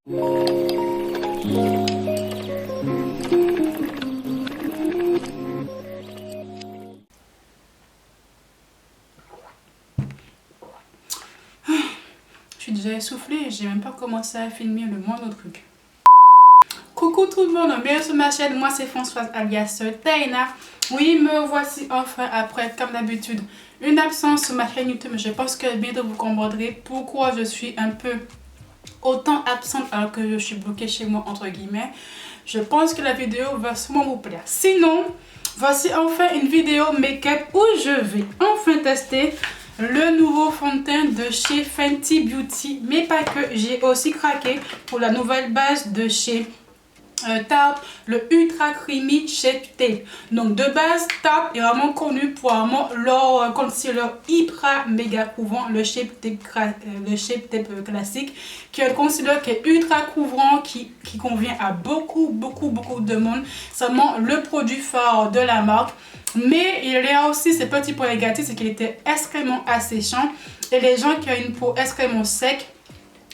Je suis déjà essoufflée et j'ai même pas commencé à filmer le moindre truc. Coucou tout le monde, bienvenue sur ma chaîne, moi c'est Françoise alias Taina. Oui, me voici enfin après, comme d'habitude, une absence sur ma chaîne YouTube. Je pense que bientôt vous comprendrez pourquoi je suis un peu autant absente alors que je suis bloquée chez moi entre guillemets. Je pense que la vidéo va sûrement vous plaire. Sinon, voici enfin une vidéo make-up où je vais enfin tester le nouveau fond de teint de chez Fenty Beauty. Mais pas que, j'ai aussi craqué pour la nouvelle base de chez Tarte, le Ultra Creamy Shape Tape. Donc de base, Tarte est vraiment connu pour vraiment leur concealer hyper méga couvrant, le Shape Tape classique, qui est un concealer qui est ultra couvrant, qui convient à beaucoup de monde. C'est vraiment le produit phare de la marque. Mais il y a aussi ces petits points négatifs, c'est qu'il était extrêmement asséchant et les gens qui ont une peau extrêmement sec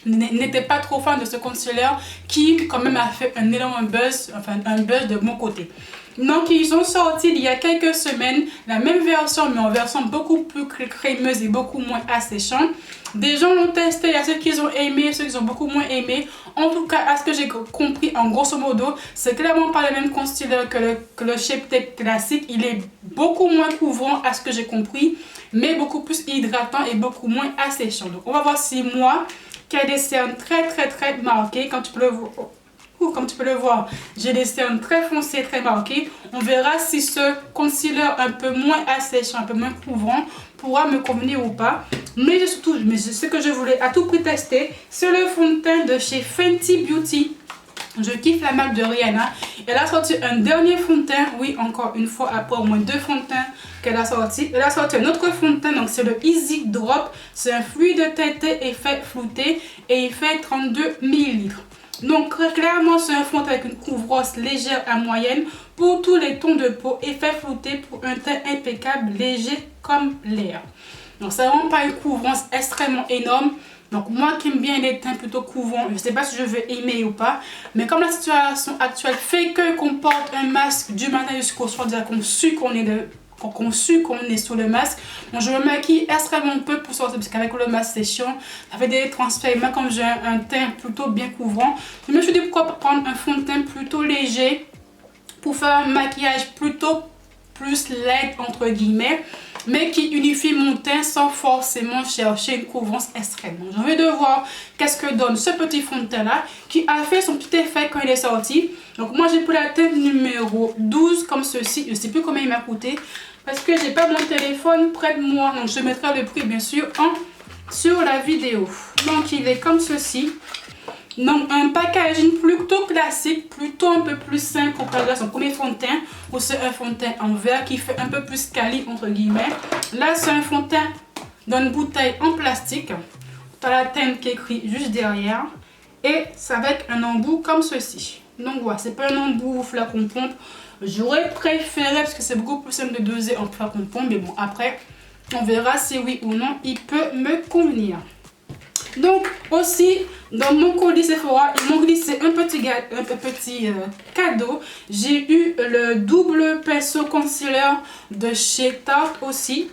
n'était pas trop fan de ce concealer qui quand même a fait un énorme buzz, enfin un buzz de mon côté. Donc ils ont sorti il y a quelques semaines la même version mais en version beaucoup plus crémeuse et beaucoup moins asséchante. Des gens l'ont testé, il y a ceux qui ont aimé, ceux qui ont beaucoup moins aimé. En tout cas, à ce que j'ai compris en grosso modo, c'est clairement pas le même concealer que le Shape Tape classique. Il est beaucoup moins couvrant à ce que j'ai compris, mais beaucoup plus hydratant et beaucoup moins asséchant. Donc on va voir si moi qui a des cernes très marquées, comme tu peux le voir, j'ai des cernes très foncées, très marquées. On verra si ce concealer un peu moins asséchant, un peu moins couvrant pourra me convenir ou pas. Mais ce que je voulais à tout prix tester, c'est le fond de teint de chez Fenty Beauty. Je kiffe la marque de Rihanna. Elle a sorti un dernier fond de teint, oui, encore une fois, après au moins 2 fonds de teint qu'elle a sorti. Elle a sorti un autre fond de teint, donc c'est le Easy Drop. C'est un fluide teinté effet flouté et il fait 32 ml. Donc clairement, c'est un fond de teint avec une couvrance légère à moyenne pour tous les tons de peau, effet flouté pour un teint impeccable, léger comme l'air. Donc c'est vraiment pas une couvrance extrêmement énorme. Donc moi qui aime bien les teints plutôt couvrants, je ne sais pas si je vais aimer ou pas. Mais comme la situation actuelle fait que qu'on porte un masque du matin jusqu'au soir, déjà qu'on sue qu'on est sous le masque. Donc je me maquille extrêmement peu pour sortir parce qu'avec le masque c'est chiant. Ça fait des transferts. Même comme j'ai un teint plutôt bien couvrant, je me suis dit pourquoi pas prendre un fond de teint plutôt léger pour faire un maquillage plutôt plus light entre guillemets, mais qui unifie mon teint sans forcément chercher une couvrance extrême. J'ai envie de voir qu'est-ce que donne ce petit fond de teint là qui a fait son petit effet quand il est sorti. Donc moi j'ai pris la teinte numéro 12 comme ceci. Je ne sais plus combien il m'a coûté parce que j'ai pas mon téléphone près de moi, donc je mettrai le prix bien sûr sur la vidéo. Donc il est comme ceci. Donc un packaging plutôt classique, plutôt un peu plus simple comparé à son premier fond de teint, où c'est un fond de teint en verre qui fait un peu plus quali entre guillemets. Là c'est un fond de teint dans une bouteille en plastique. Tu as la teinte qui est écrit juste derrière et c'est avec un embout comme ceci. Donc voilà, c'est pas un embout flacon pompe. J'aurais préféré parce que c'est beaucoup plus simple de doser en flacon pompe, mais bon après on verra si oui ou non il peut me convenir. Donc aussi dans mon colis Sephora ils m'ont glissé un petit cadeau. J'ai eu le double pinceau concealer de chez Tarte aussi.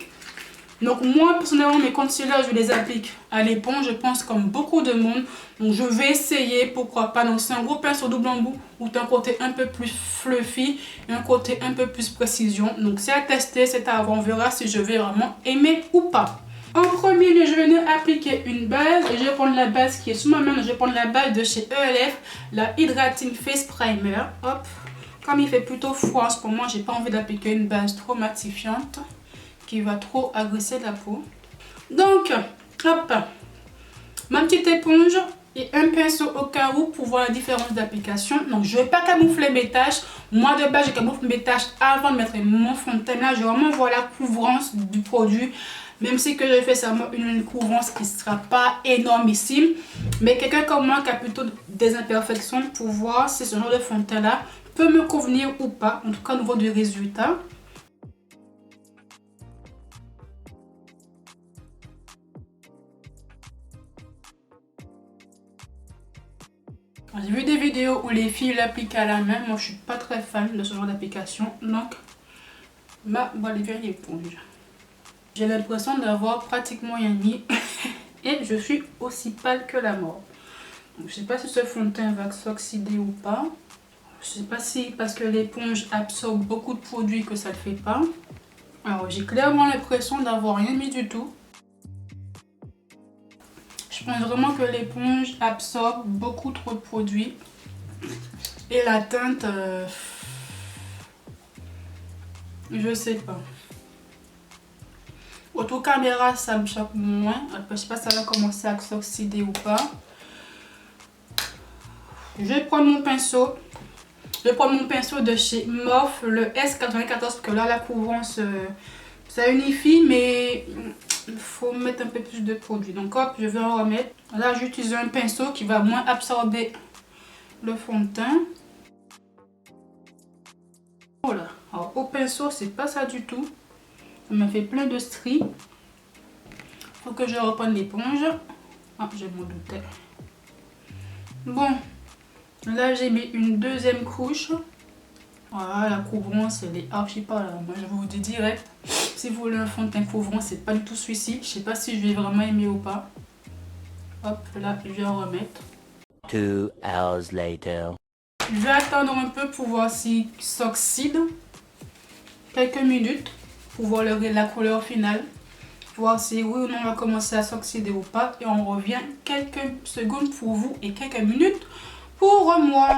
Donc moi personnellement mes concealers je les applique à l'éponge, je pense comme beaucoup de monde. Donc je vais essayer, pourquoi pas. Donc c'est un gros pinceau double embout où tu as un côté un peu plus fluffy et un côté un peu plus précision. Donc c'est à tester, c'est à voir, on verra si je vais vraiment aimer ou pas. En premier lieu, je vais venir appliquer une base et je vais prendre la base qui est sous ma main. Je vais prendre la base de chez ELF, la Hydrating Face Primer. Hop, comme il fait plutôt froid en ce moment, j'ai pas envie d'appliquer une base trop matifiante qui va trop agresser la peau. Donc, hop, ma petite éponge et un pinceau au cas où pour voir la différence d'application. Donc, je ne vais pas camoufler mes taches. Moi, de base, je camoufle mes taches avant de mettre mon fond de teint. Là, je vais vraiment voir la couvrance du produit. Même si que je fais seulement une couvrance qui ne sera pas énormissime. Mais quelqu'un comme moi qui a plutôt des imperfections pour voir si ce genre de fond de teint là peut me convenir ou pas. En tout cas au niveau du résultat. J'ai vu des vidéos où les filles l'appliquent à la main. Moi, je suis pas très fan de ce genre d'application. Donc, voilà bien l'éponge. J'ai l'impression d'avoir pratiquement rien mis. Et je suis aussi pâle que la mort. Donc, je sais pas si ce fond de teint va s'oxyder ou pas. Je sais pas si parce que l'éponge absorbe beaucoup de produits que ça le fait pas. Alors, j'ai clairement l'impression d'avoir rien mis du tout. Je pense vraiment que l'éponge absorbe beaucoup trop de produits. Et la teinte, je sais pas. Auto caméra, ça me choque moins. Après, je sais pas si ça va commencer à s'oxyder ou pas. Je vais prendre mon pinceau. Je vais prendre mon pinceau de chez Morphe, le S94, parce que là, la couvrance, ça unifie, mais il faut mettre un peu plus de produit. Donc hop, je vais en remettre. Là, j'utilise un pinceau qui va moins absorber le fond de teint. Voilà. Alors, au pinceau, c'est pas ça du tout. Ça m'a fait plein de stries. Faut que je reprenne l'éponge. Ah, je m'en doutais. Bon, là j'ai mis une deuxième couche. Voilà, la couvrance elle est archi pas là. Moi je vous dis direct, si vous voulez un fond de teint couvrant, c'est pas du tout celui-ci. Je sais pas si je vais vraiment aimer ou pas. Hop, là je vais en remettre. 2 hours later. Je vais attendre un peu pour voir s'il s'oxyde. Quelques minutes pour voir la couleur finale. Voir si oui ou non on va commencer à s'oxyder ou pas. Et on revient quelques secondes pour vous et quelques minutes pour moi.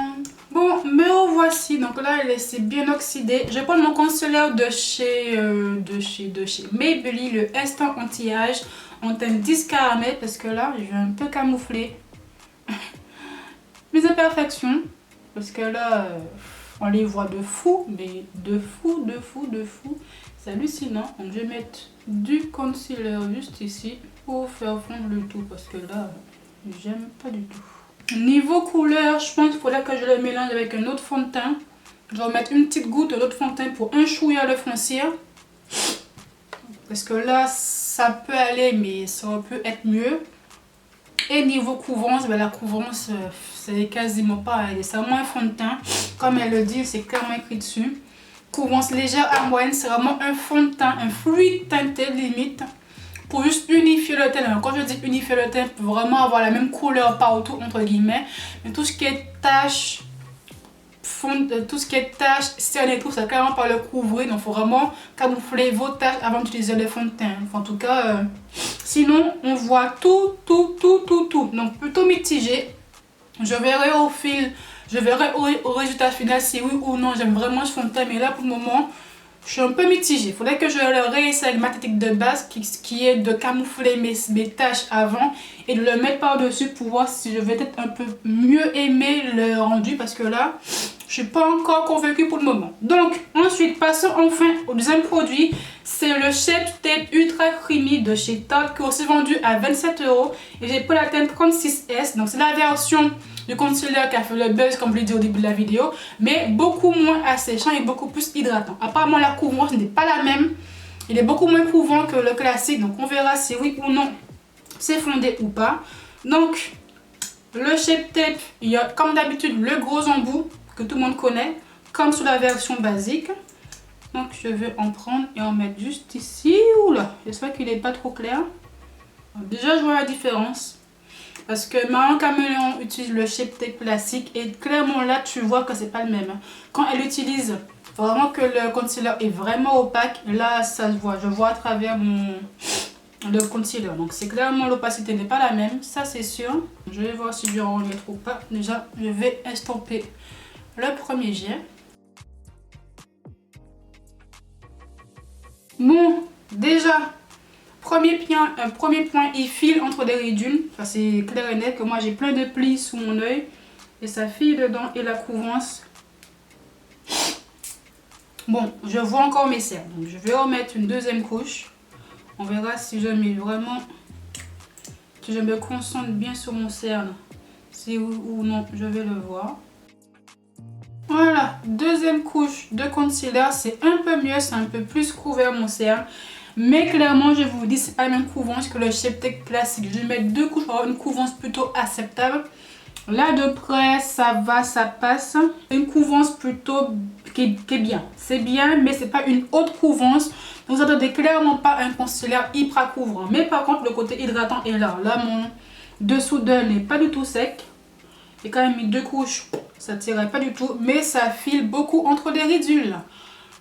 Bon, me revoici. Donc là, elle s'est bien oxydée. Je vais prendre mon concealer de chez Maybelline, le Instant Anti-Âge en teinte 10 caramel. Parce que là, je vais un peu camoufler mes imperfections. Parce que là, on les voit de fou. Mais de fou, de fou, de fou. C'est hallucinant. Donc je vais mettre du concealer juste ici pour faire fondre le tout. Parce que là, j'aime pas du tout. Niveau couleur, je pense qu'il faudrait que je le mélange avec un autre fond de teint. Je vais mettre une petite goutte de l'autre fond de teint pour un chouïa le foncir. Parce que là, ça peut aller, mais ça peut être mieux. Et niveau couvrance, ben la couvrance, c'est quasiment pas. C'est vraiment un fond de teint. Comme elle le dit, c'est clairement écrit dessus. Couvrance légère à moyenne, c'est vraiment un fond de teint, un fluide teinté limite. Pour juste unifier le teint. Quand je dis unifier le teint, pour vraiment avoir la même couleur partout entre guillemets. Mais tout ce qui est tache, tout ce qui est tache, cernes et tout, ça carrément pas le couvrir. Donc il faut vraiment camoufler vos taches avant d'utiliser le fond de teint. Enfin, en tout cas, sinon on voit tout. Donc plutôt mitigé. Je verrai au fil, je verrai au résultat final si oui ou non j'aime vraiment ce fond de teint. Mais là pour le moment, je suis un peu mitigée. Il faudrait que je le réessaye avec ma technique de base qui est de camoufler mes taches avant et de le mettre par-dessus pour voir si je vais peut-être un peu mieux aimer le rendu parce que là, je suis pas encore convaincue pour le moment. Donc, ensuite, passons enfin au deuxième produit. C'est le Shape Tape Ultra Creamy de chez Tarte qui est aussi vendu à 27 € et j'ai pris la teinte 36S. Donc, c'est la version du concealer qui a fait le buzz comme je l'ai dit au début de la vidéo, mais beaucoup moins asséchant et beaucoup plus hydratant. Apparemment la couvrance n'est pas la même, il est beaucoup moins couvrant que le classique, donc on verra si oui ou non c'est fondé ou pas. Donc le Shape Tape, il y a comme d'habitude le gros embout que tout le monde connaît, comme sur la version basique. Donc je vais en prendre et en mettre juste ici. Oula, j'espère qu'il n'est pas trop clair. Déjà je vois la différence. Parce que Marion Caméléon utilise le Shape Tape classique et clairement là tu vois que c'est pas le même. Quand elle utilise vraiment que le concealer est vraiment opaque, là ça se voit. Je vois à travers le concealer. Donc c'est clairement l'opacité n'est pas la même, ça c'est sûr. Je vais voir si je vais en remettre ou pas. Déjà je vais estomper le premier jet. Bon, déjà... Premier point, il file entre les rides d'une. Enfin, c'est clair et net que moi j'ai plein de plis sous mon œil. Et ça file dedans et la couvrance. Bon, je vois encore mes cernes. Donc je vais remettre une deuxième couche. On verra si je mets vraiment... Si je me concentre bien sur mon cerne. Si ou non, je vais le voir. Voilà, deuxième couche de concealer. C'est un peu mieux, c'est un peu plus couvert mon cerne. Mais clairement, je vous dis, c'est pas la même couvrance que le Shape Tape classique. Je vais mettre deux couches pour avoir une couvrance plutôt acceptable. Là de près, ça va, ça passe. Une couvrance plutôt qui est bien. C'est bien, mais c'est pas une haute couvrance. Vous n'entendez clairement pas un concealer hyper couvrant. Mais par contre, le côté hydratant est là. Là, mon dessous d'œil n'est pas du tout sec. J'ai quand même mis 2 couches. Ça ne tirait pas du tout. Mais ça file beaucoup entre les ridules.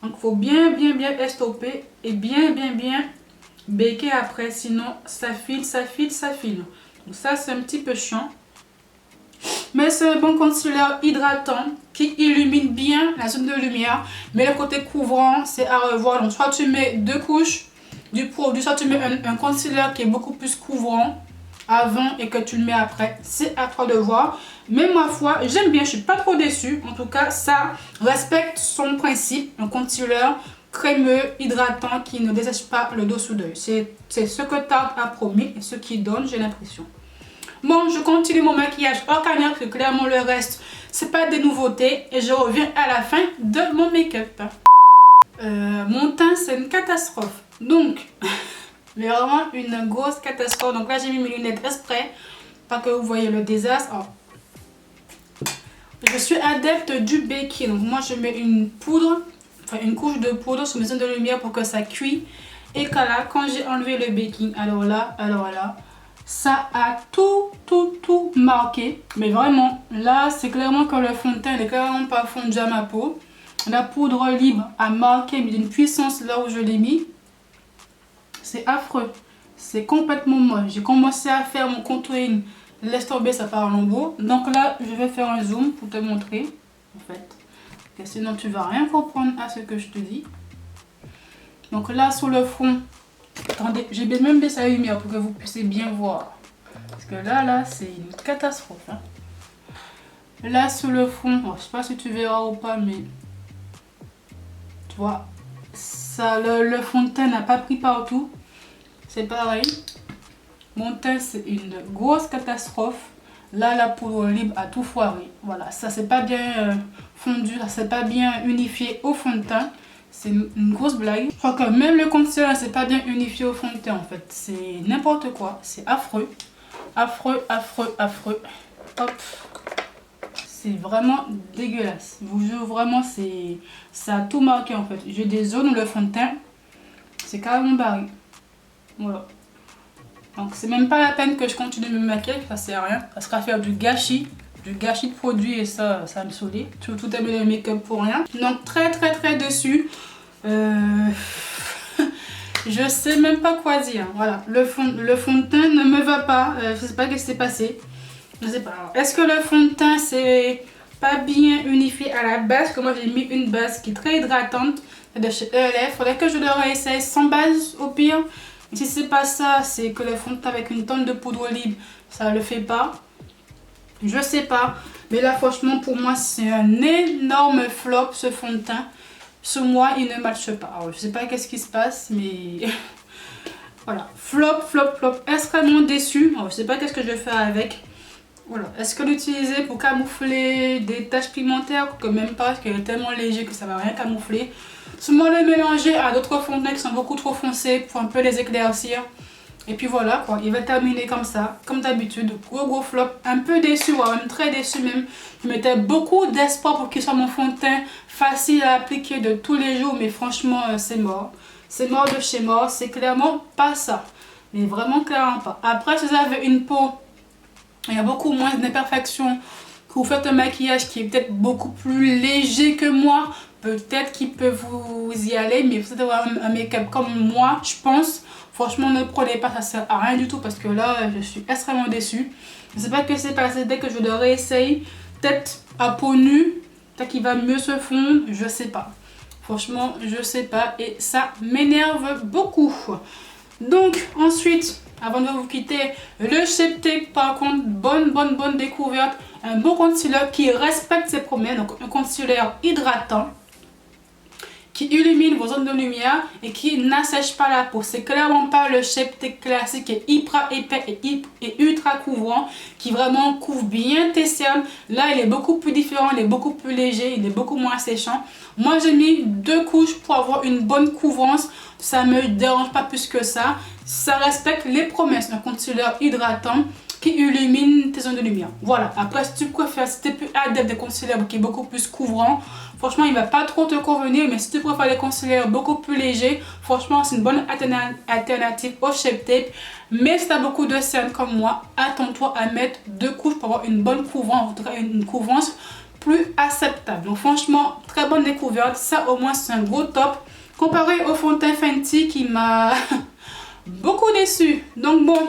Donc, il faut bien estopper et bien baker après. Sinon, ça file. Donc ça, c'est un petit peu chiant. Mais c'est un bon concealer hydratant qui illumine bien la zone de lumière. Mais le côté couvrant, c'est à revoir. Donc soit tu mets 2 couches du produit, soit tu mets un concealer qui est beaucoup plus couvrant avant et que tu le mets après. C'est à toi de voir. Mais ma foi, j'aime bien, je suis pas trop déçue. En tout cas, ça respecte son principe. Un concealer crémeux, hydratant, qui ne dessèche pas le dessous d'œil. C'est ce que Tarte a promis et ce qui donne, j'ai l'impression. Bon, je continue mon maquillage hors caméra parce que clairement le reste, c'est pas des nouveautés. Et je reviens à la fin de mon make-up. Mon teint, c'est une catastrophe. Donc, mais vraiment une grosse catastrophe. Donc là, j'ai mis mes lunettes exprès. Pas que vous voyez le désastre. Oh. Je suis adepte du baking. Donc moi, je mets une poudre, enfin une couche de poudre sur mes zones de lumière pour que ça cuit. Et que là, quand j'ai enlevé le baking, alors là, ça a tout marqué. Mais vraiment, là, c'est clairement que le fond de teint n'est clairement pas fondu à ma peau. La poudre libre a marqué, mais d'une puissance là où je l'ai mis. C'est affreux. C'est complètement moche. J'ai commencé à faire mon contouring. Laisse tomber, ça part en lambeaux. Donc là, je vais faire un zoom pour te montrer. En fait. Parce que sinon, tu vas rien comprendre à ce que je te dis. Donc là, sur le front. Attendez, j'ai même baissé la lumière pour que vous puissiez bien voir. Parce que là, c'est une catastrophe. Hein. Là, sur le fond, je sais pas si tu verras ou pas, mais tu vois, ça, le fond de teint n'a pas pris partout. C'est pareil. Mon teint, c'est une grosse catastrophe. Là, la poudre libre a tout foiré. Voilà, ça c'est pas bien fondu, ça c'est pas bien unifié au fond de teint. C'est une grosse blague. Je crois que même le concealer, c'est pas bien unifié au fond de teint en fait. C'est n'importe quoi. C'est affreux. Affreux. Hop. C'est vraiment dégueulasse. Je vous jure, vraiment, ça a tout marqué en fait. J'ai des zones où le fond de teint, c'est carrément barré. Voilà. Donc c'est même pas la peine que je continue de me maquiller, ça sert à rien. Ça sera faire du gâchis de produits et ça me saoulait. Tout aimer le make-up pour rien. Donc très déçue. Je sais même pas quoi dire. Voilà, le fond de teint ne me va pas. Je sais pas ce qui s'est passé. Je sais pas. Est-ce que le fond de teint c'est pas bien unifié à la base? Parce que moi j'ai mis une base qui est très hydratante. C'est de chez ELF. Faudrait que je le réessaye sans base au pire. Et si c'est pas ça, c'est que le fond de teint avec une tonne de poudre libre, ça le fait pas. Je sais pas. Mais là franchement pour moi c'est un énorme flop ce fond de teint. Sur moi il ne matche pas. Alors, je sais pas qu'est-ce qui se passe mais voilà. Flop. Extrêmement déçue. Alors, je sais pas qu'est-ce que je vais faire avec. Voilà. Est-ce que l'utiliser pour camoufler des taches pigmentaires? Que même pas parce qu'il est tellement léger que ça va rien camoufler. Seulement le mélanger à d'autres fonds de teint qui sont beaucoup trop foncés pour un peu les éclaircir. Et puis voilà quoi, il va terminer comme ça, comme d'habitude, gros flop, un peu déçu, voire même très déçu même. Je mettais beaucoup d'espoir pour qu'il soit mon fond de teint facile à appliquer de tous les jours, mais franchement c'est mort. C'est mort de chez mort, c'est clairement pas ça. Mais vraiment clairement pas. Après si vous avez une peau, il y a beaucoup moins d'imperfections, que vous faites un maquillage qui est peut-être beaucoup plus léger que moi, peut-être qu'il peut vous y aller, mais vous allez avoir un make-up comme moi, je pense. Franchement, ne prenez pas, ça sert à rien du tout parce que là, je suis extrêmement déçue. Je ne sais pas ce qui s'est passé dès que je le réessaye. Peut-être à peau nue, peut-être qu'il va mieux se fondre, je sais pas. Franchement, je sais pas et ça m'énerve beaucoup. Donc, ensuite, avant de vous quitter, le Shape Tape, par contre, bonne découverte. Un bon concealer qui respecte ses promesses, donc un concealer hydratant, qui illumine vos zones de lumière et qui n'assèche pas la peau. C'est clairement pas le Shape Tape classique qui est hyper épais et ultra couvrant, qui vraiment couvre bien tes cernes. Là, il est beaucoup plus différent, il est beaucoup plus léger, il est beaucoup moins séchant. Moi, j'ai mis 2 couches pour avoir une bonne couvrance. Ça me dérange pas plus que ça. Ça respecte les promesses d'un concealer hydratant. qui illumine tes zones de lumière. Voilà, après si tu préfères, si tu es plus adepte des concealers qui est beaucoup plus couvrant, franchement il va pas trop te convenir, mais si tu préfères les concealers beaucoup plus légers, franchement c'est une bonne alternative au Shape Tape. Mais si tu as beaucoup de cernes comme moi, attends-toi à mettre 2 couches pour avoir une bonne couvrance, en tout cas une couvrance plus acceptable. Donc franchement, très bonne découverte, ça au moins c'est un gros top. Comparé au fond de teint Fenty qui m'a beaucoup déçu. Donc bon,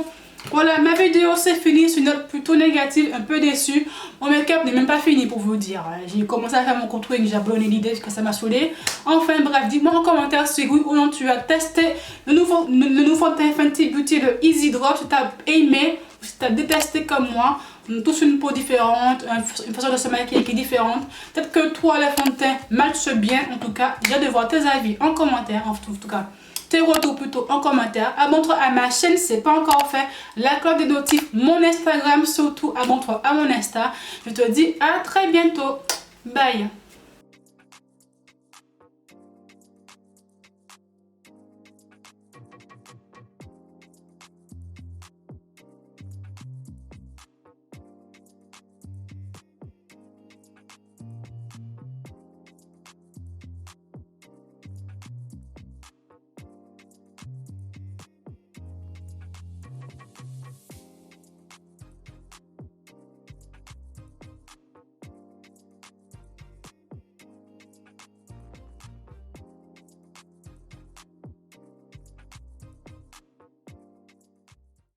voilà, ma vidéo c'est fini sur une note plutôt négative, un peu déçue. Mon make-up n'est même pas fini pour vous dire. J'ai commencé à faire mon contouring, j'ai abandonné l'idée parce que ça m'a saoulé. Enfin bref, dis-moi en commentaire si oui ou non tu as testé le nouveau teint Fenty Beauty, le Easy Drop, si tu as aimé ou si tu as détesté comme moi. On a tous une peau différente, une façon de se maquiller qui est différente. Peut-être que toi, les fonds de teint matchent bien. En tout cas, j'ai hâte de voir tes avis en commentaire. En tout cas, tes retours plutôt en commentaire. Abonne-toi à ma chaîne si ce n'est pas encore fait. La cloche des notifs, mon Instagram, surtout abonne-toi à mon Insta. Je te dis à très bientôt. Bye.